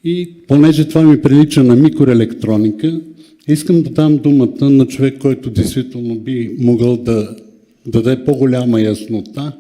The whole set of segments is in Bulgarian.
И понеже това ми прилича на микроелектроника, искам да дам думата на човек, който действително би могъл да даде по-голяма яснота,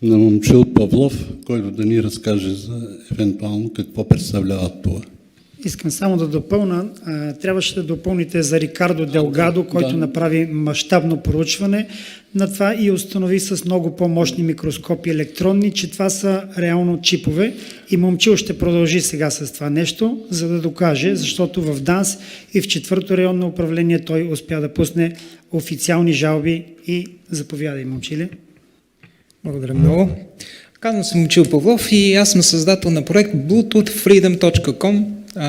на Момчил Павлов, който да ни разкаже за евентуално какво представлява това. Искам само да допълна. Трябваше да допълните за Рикардо Делгадо, който направи мащабно проучване на това и установи с много по-мощни микроскопи електронни, че това са реално чипове. И Момчил ще продължи сега с това нещо, за да докаже, защото в ДАНС и в 4-то районно управление той успя да пусне официални жалби и заповядай, Момчиле. Благодаря много. Казвам се Момчил Павлов и аз съм създател на проект bluetoothfreedom.com.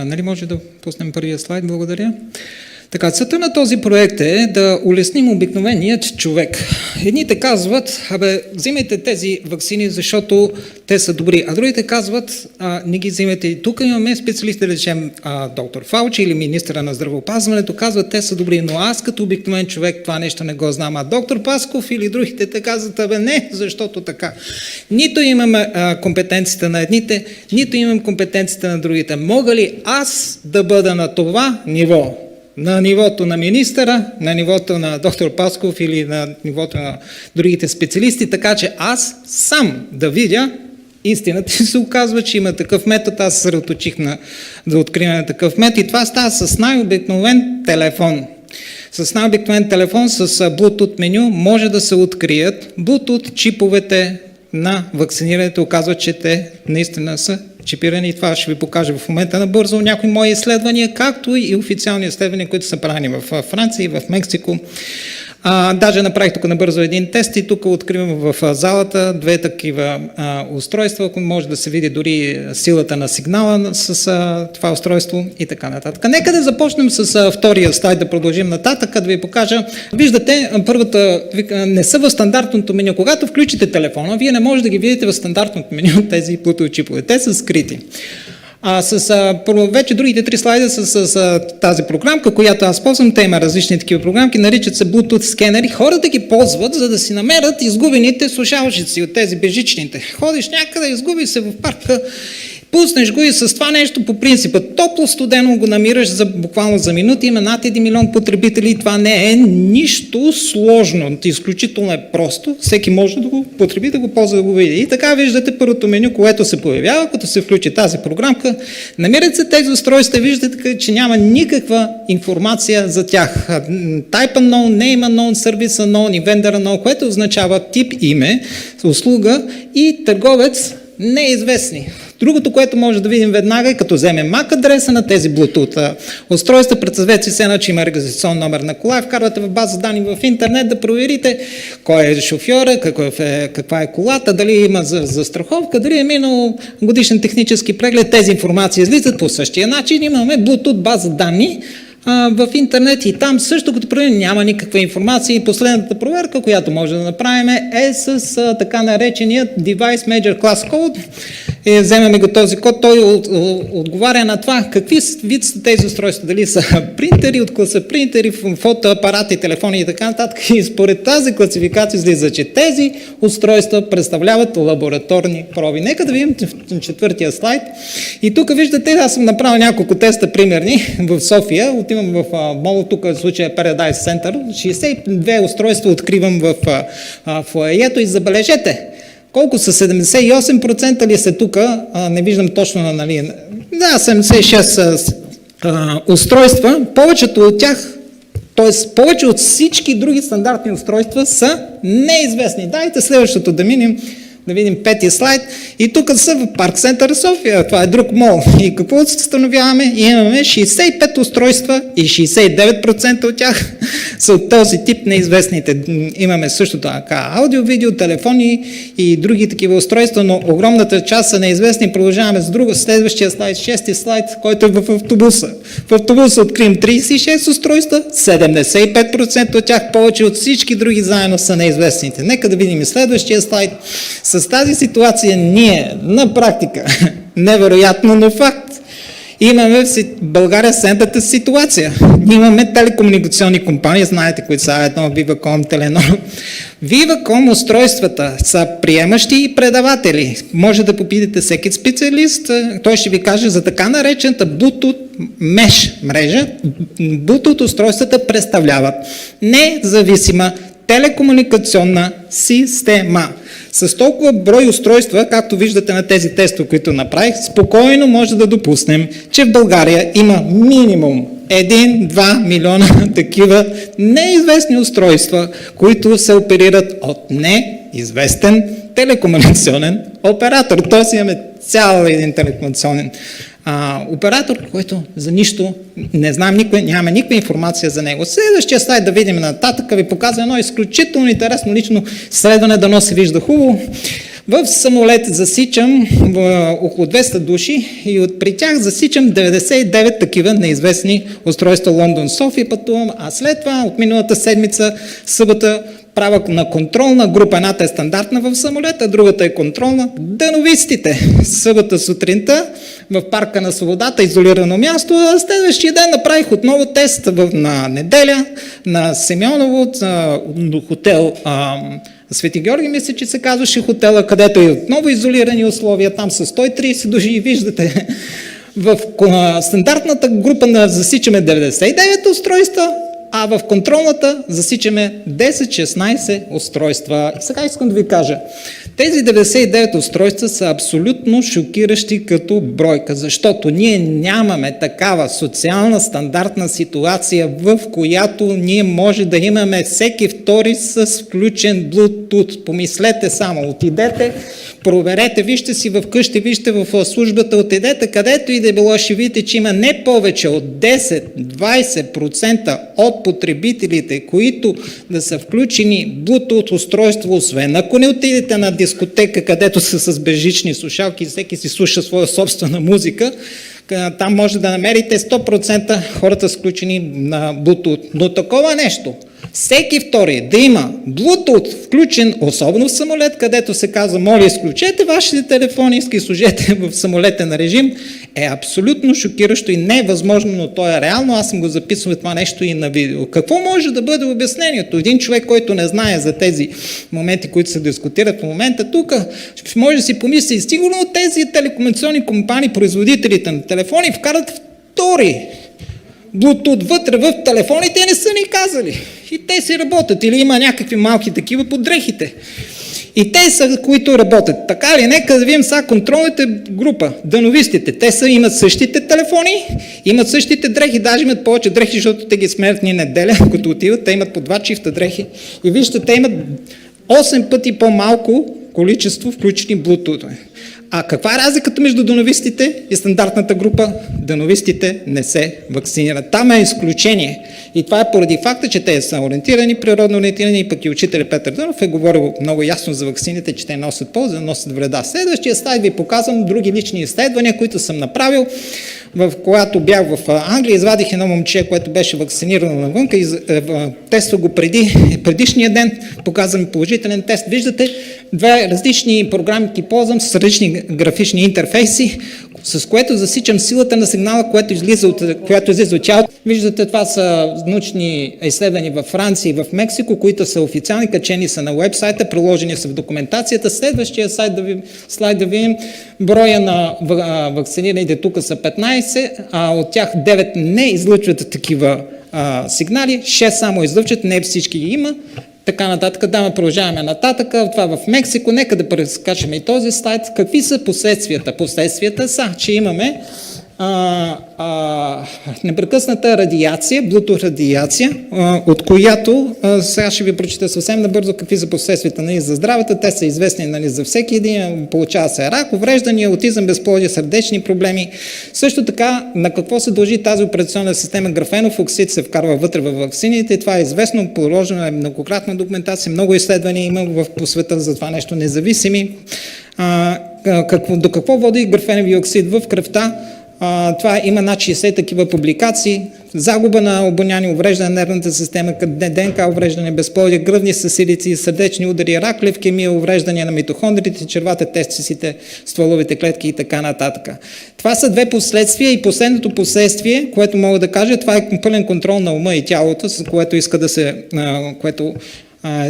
Нали може да пуснем първия слайд? Благодаря. Така, целта на този проект е да улесним обикновеният човек. Едните казват, взимайте тези ваксини, защото те са добри, а другите казват, не ги взимайте. Тук имаме специалисти, да речем доктор Фаучи или министъра на здравеопазването, казват, те са добри, но аз като обикновен човек това нещо не го знам. А доктор Пасков или другите те казват, не, защото така. Нито имаме компетенцията на едните, нито имам компетенцията на другите. Мога ли аз да бъда на това ниво? На нивото на министъра, на нивото на доктор Пасков или на нивото на другите специалисти, така че аз сам да видя истината. Се оказва, че има такъв метод, аз се съсредоточих да откриваме такъв метод и това става с най-обикновен телефон. С най-обикновен телефон с Bluetooth меню може да се открият Bluetooth чиповете на вакцинирането. Оказва, че те наистина са чипирани и това ще ви покажа в момента набързо някои мои изследвания, както и официални изследвания, които са правени в Франция и в Мексико. Даже направих тук набързо един тест и тук откривам в залата две такива устройства, ако може да се види дори силата на сигнала с това устройство и така нататък. Нека да започнем с втория слайд, да продължим нататък, да ви покажа. Виждате, първата не са в стандартното меню. Когато включите телефона, вие не можете да ги видите в стандартното меню тези Bluetooth чипове. Те са скрити. Вече другите три слайда са с тази програмка, която аз ползвам. Те има различни такива програмки, наричат се Bluetooth скенери. Хората ги ползват, за да си намерят изгубените слушалчици от тези бежичните. Ходиш някъде, изгуби се в парка, пуснеш го и с това нещо по принципа. Топло-студено го намираш буквално за минути. Има над 1 милион потребители. Това не е нищо сложно. Изключително е просто. Всеки може да го потреби, да го ползва, да го види. И така виждате първото меню, което се появява, като се включи тази програмка. Намират се тези устройства, виждате, че няма никаква информация за тях. Type unknown, name unknown, service unknown и vendor unknown, което означава тип име, услуга и търговец неизвестни. Другото, което може да видим веднага е като вземем MAC адреса на тези Bluetooth устройства, представете си че има регистрационен номер на кола, вкарвате в база данни в интернет да проверите кой е шофьора, каква е колата, дали има застраховка, дали е минал годишен технически преглед. Тези информации излизат по същия начин. Имаме Bluetooth база данни в интернет и там също като проверим няма никаква информация и последната проверка, която може да направим е с така наречения Device Major Class Code. Вземаме го този код, той отговаря на това какви вид са тези устройства, дали са принтери от класа принтери, фотоапарати, телефони и така нататък. И според тази класификация излиза, че тези устройства представляват лабораторни проби. Нека да видим четвъртия слайд. И тук виждате, аз съм направил няколко теста примерни в София. Отивам в мол, тук в случая Paradise Center. 62 устройства откривам в фоайето и забележете, колко са 78% ли са тук, не виждам точно, нали, да, 76 устройства, повечето от тях, т.е. повече от всички други стандартни устройства са неизвестни. Дайте следващото да видим петия слайд. И тук са в Парк Център София. Това е друг мол. И какво установяваме? Имаме 65 устройства и 69% от тях са от този тип неизвестните. Имаме също така аудио, видео, телефони и други такива устройства, но огромната част са неизвестни. Продължаваме с друга, следващия слайд, шести слайд, който е в автобуса. В автобуса открием 36 устройства, 75% от тях, повече от всички други заедно са неизвестните. Нека да видим и следващия слайд. С тази ситуация ние на практика, невероятно, но факт, Имаме в България следната ситуация. Ние имаме телекомуникационни компании, знаете кои са, едно Viva.com, Telenor. Viva.com устройствата са приемащи и предаватели. Може да попитате всеки специалист, той ще ви каже за така наречената Bluetooth Mesh мрежа. Bluetooth устройствата представляват независима телекомуникационна система. С толкова брой устройства, както виждате на тези тестове, които направих, спокойно може да допуснем, че в България има минимум 1-2 милиона такива неизвестни устройства, които се оперират от неизвестен телекомуникационен оператор. Тоест имаме цял един телекомуникационен оператор, който за нищо не знам, нямаме никаква информация за него. Следващия слайд да видим нататък, ви показва едно изключително интересно лично изследване, дано се вижда хубаво. В самолет засичам около 200 души и при тях засичам 99 такива неизвестни устройства. Лондон, София пътувам, а след това от миналата седмица, събота, правя на контролна група. Едната е стандартна в самолета, другата е контролна. Дановистите. Събота сутринта в парка на свободата, изолирано място, а следващия ден направих отново тест на неделя на Симеоново, хотел Свети Георги, мисля, че се казваше хотела, където е отново изолирани условия, там са 130 души и виждате. В стандартната група засичаме 99 устройства, а в контролната засичаме 10-16 устройства. И сега искам да ви кажа, тези 99 устройства са абсолютно шокиращи като бройка, защото ние нямаме такава социална стандартна ситуация, в която ние може да имаме всеки втори с включен Bluetooth. Помислете само, отидете, проверете, вижте си вкъщи, вижте в службата, отидете където и да било, ще видите, че има не повече от 10-20% от потребителите, които да са включени Bluetooth устройство, освен ако не отидете на дискотека, където са с безжични слушалки и всеки си слуша своя собствена музика, там може да намерите 100% хората сключени на Bluetooth. Но такова нещо, всеки втори да има Bluetooth включен, особено в самолет, където се казва, моля, изключете вашите телефони, и служете в самолетен режим, е абсолютно шокиращо и не е възможно, но то е реално. Аз съм го записвал това нещо и на видео. Какво може да бъде обяснението? Един човек, който не знае за тези моменти, които се дискутират в момента тук, може да си помисли, сигурно тези телекомуникационни компании, производителите на телефони, вкарат втори Bluetooth вътре в телефоните и не са ни казали. И те си работят. Или има някакви малки такива под дрехите. И те са, които работят. Така ли? Нека да видим сега контролните група, дановистите. Те имат същите телефони, имат същите дрехи, даже имат повече дрехи, защото те ги смерят ни неделя, като отиват, те имат по 2 чифта дрехи. И вижте, те имат 8 пъти по-малко количество включени Bluetooth. А каква е разликата между дановистите и стандартната група? Дановистите не се вакцинират. Там е изключение. И това е поради факта, че те са ориентирани, природно ориентирани, и пък и учителя Петър Дънов е говорил много ясно за ваксините, че те носят полза, носят вреда. Следващия слайд ви показвам други лични изследвания, които съм направил. Когато бях в Англия, извадих едно момче, което беше вакцинирано навънка, и тества го предишния ден, показвам положителен тест. Виждате, 2 различни програмки ползвам с различни графични интерфейси, с което засичам силата на сигнала, която излиза от тялото. Виждате, това са научни изследвания във Франция и в Мексико, които са официални, качени са на уебсайта, приложени са в документацията. Следващия слайд да видим, броя на вакцинираните тук са 15, а от тях 9 не излъчват такива сигнали, 6 само излъчват, не всички ги има. Така нататък, продължаваме нататък. Това в Мексико, нека да прескачаме и този слайд. Какви са последствията? Последствията са, че имаме непрекъсната радиация, Bluetooth радиация, от която, сега ще ви прочита съвсем набързо какви са последствията за здравето. Те са известни за всеки един. Получава се рак, увреждания, аутизъм, безплодие, сърдечни проблеми. Също така, на какво се дължи тази операционна система? Графенов оксид се вкарва вътре в ваксините. Това е известно, положено е многократна документация, много изследвания има по света за това нещо, независими. До какво води графенови оксид в кръвта? Това има над 60 такива публикации. загуба на обоняние, увреждане на нервната система, ДНК увреждане, безплодие, гръдни съсилици, сърдечни удари, рак, левкемия, увреждания на митохондрите, червата, тестисите, стволовите клетки и така нататък. Това са две последствия и последното последствие, което мога да кажа, това е пълен контрол на ума и тялото, с което иска да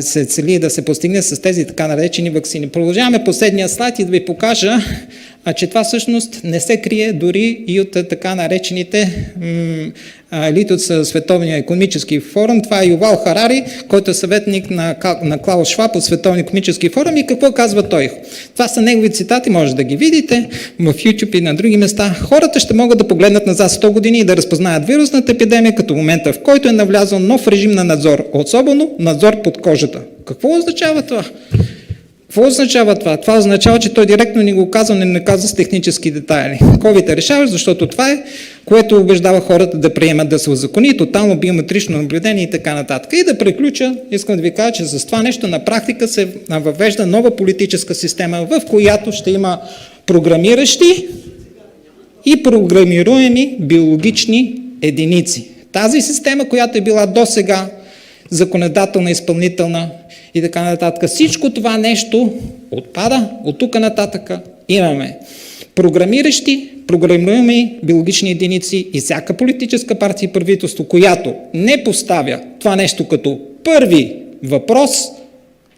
се цели да се постигне с тези така наречени ваксини. Продължаваме последния слайд и да ви покажа, че това всъщност не се крие дори и от така наречените елит от Световния икономически форум. Това е Ювал Харари, който е съветник на Клаус Шваб от Световния икономически форум. И какво казва той? Това са негови цитати, може да ги видите в YouTube и на други места. Хората ще могат да погледнат назад 100 години и да разпознаят вирусната епидемия като момента, в който е навлязъл нов режим на надзор, особено надзор под кожата. Какво означава това? Какво означава това? Това означава, че той директно ни го казва, не казва с технически детайли. COVID е решаващ, защото това е, което убеждава хората да приемат да се узакони, тотално биометрично наблюдение и така нататък. И да приключа, искам да ви кажа, че с това нещо на практика се въвежда нова политическа система, в която ще има програмиращи и програмируеми биологични единици. Тази система, която е била досега законодателна, изпълнителна и така нататък. Всичко това нещо отпада, от тук нататък имаме програмиращи, програмируеми биологични единици и всяка политическа партия и правителство, която не поставя това нещо като първи въпрос,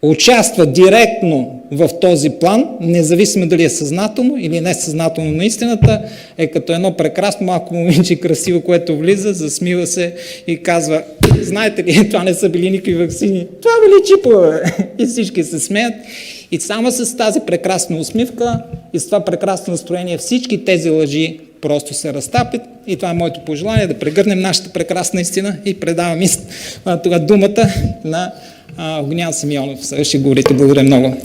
участва директно в този план, независимо дали е съзнателно или несъзнателно на истината, е като едно прекрасно малко момиче красиво, което влиза, засмива се и казва: знаете ли, това не са били никакви ваксини, това били чипове. И всички се смеят. И само с тази прекрасна усмивка и с това прекрасно настроение всички тези лъжи просто се разтапят. И това е моето пожелание, да прегърнем нашата прекрасна истина и предавам думата на Огнян Симеонов. Сега ще говорите. Благодаря много.